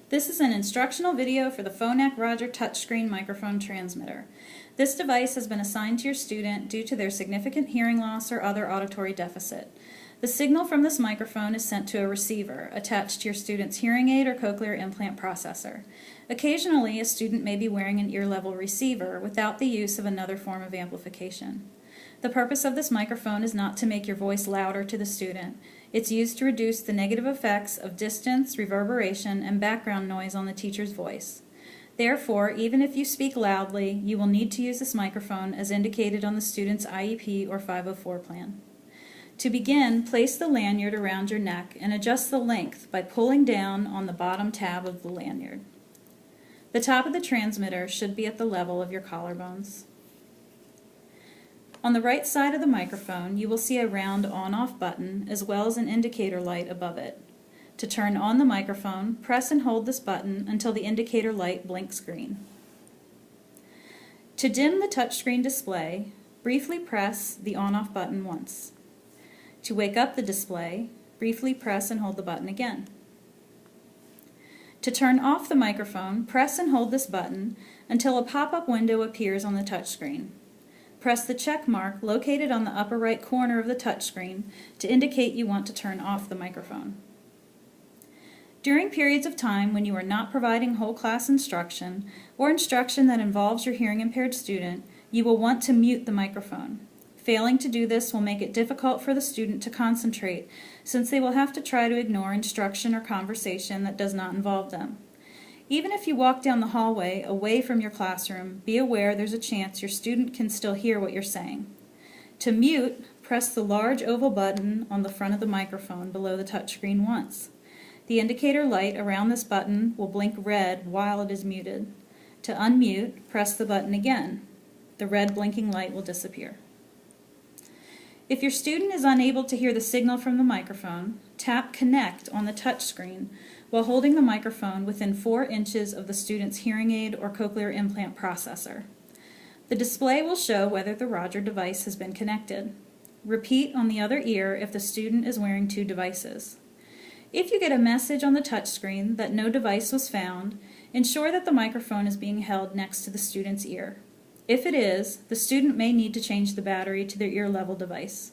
This is an instructional video for the Phonak Roger touchscreen microphone transmitter. This device has been assigned to your student due to their significant hearing loss or other auditory deficit. The signal from this microphone is sent to a receiver attached to your student's hearing aid or cochlear implant processor. Occasionally, a student may be wearing an ear-level receiver without the use of another form of amplification. The purpose of this microphone is not to make your voice louder to the student. It's used to reduce the negative effects of distance, reverberation, and background noise on the teacher's voice. Therefore, even if you speak loudly, you will need to use this microphone as indicated on the student's IEP or 504 plan. To begin, place the lanyard around your neck and adjust the length by pulling down on the bottom tab of the lanyard. The top of the transmitter should be at the level of your collarbones. On the right side of the microphone, you will see a round on-off button as well as an indicator light above it. To turn on the microphone, press and hold this button until the indicator light blinks green. To dim the touchscreen display, briefly press the on-off button once. To wake up the display, briefly press and hold the button again. To turn off the microphone, press and hold this button until a pop-up window appears on the touchscreen. Press the check mark located on the upper right corner of the touchscreen to indicate you want to turn off the microphone. During periods of time when you are not providing whole class instruction or instruction that involves your hearing impaired student, you will want to mute the microphone. Failing to do this will make it difficult for the student to concentrate, since they will have to try to ignore instruction or conversation that does not involve them. Even if you walk down the hallway away from your classroom, be aware there's a chance your student can still hear what you're saying. To mute, press the large oval button on the front of the microphone below the touchscreen once. The indicator light around this button will blink red while it is muted. To unmute, press the button again. The red blinking light will disappear. If your student is unable to hear the signal from the microphone, tap Connect on the touchscreen while holding the microphone within 4 inches of the student's hearing aid or cochlear implant processor. The display will show whether the Roger device has been connected. Repeat on the other ear if the student is wearing 2 devices. If you get a message on the touchscreen that no device was found, ensure that the microphone is being held next to the student's ear. If it is, the student may need to change the battery to their ear-level device.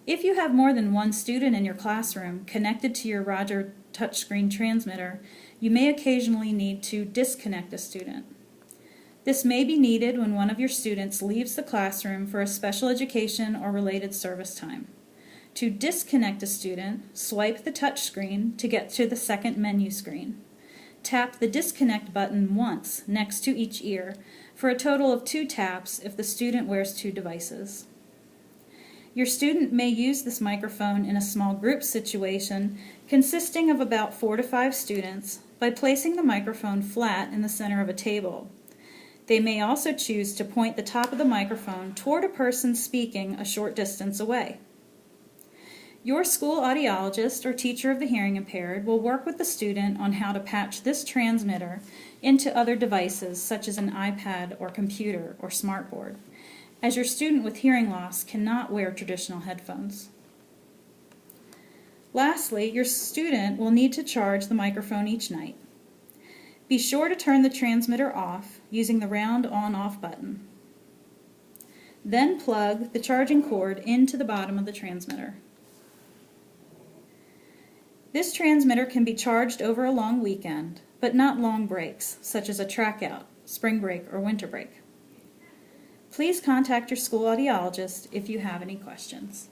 If you have more than one student in your classroom connected to your Roger touchscreen transmitter, you may occasionally need to disconnect a student. This may be needed when one of your students leaves the classroom for a special education or related service time. To disconnect a student, swipe the touchscreen to get to the second menu screen. Tap the disconnect button once next to each ear for a total of 2 taps if the student wears 2 devices. Your student may use this microphone in a small group situation consisting of about 4 to 5 students by placing the microphone flat in the center of a table. They may also choose to point the top of the microphone toward a person speaking a short distance away. Your school audiologist or teacher of the hearing impaired will work with the student on how to patch this transmitter into other devices such as an iPad or computer or smartboard, as your student with hearing loss cannot wear traditional headphones. Lastly, your student will need to charge the microphone each night. Be sure to turn the transmitter off using the round on-off button. Then plug the charging cord into the bottom of the transmitter. This transmitter can be charged over a long weekend, but not long breaks, such as a track out, spring break, or winter break. Please contact your school audiologist if you have any questions.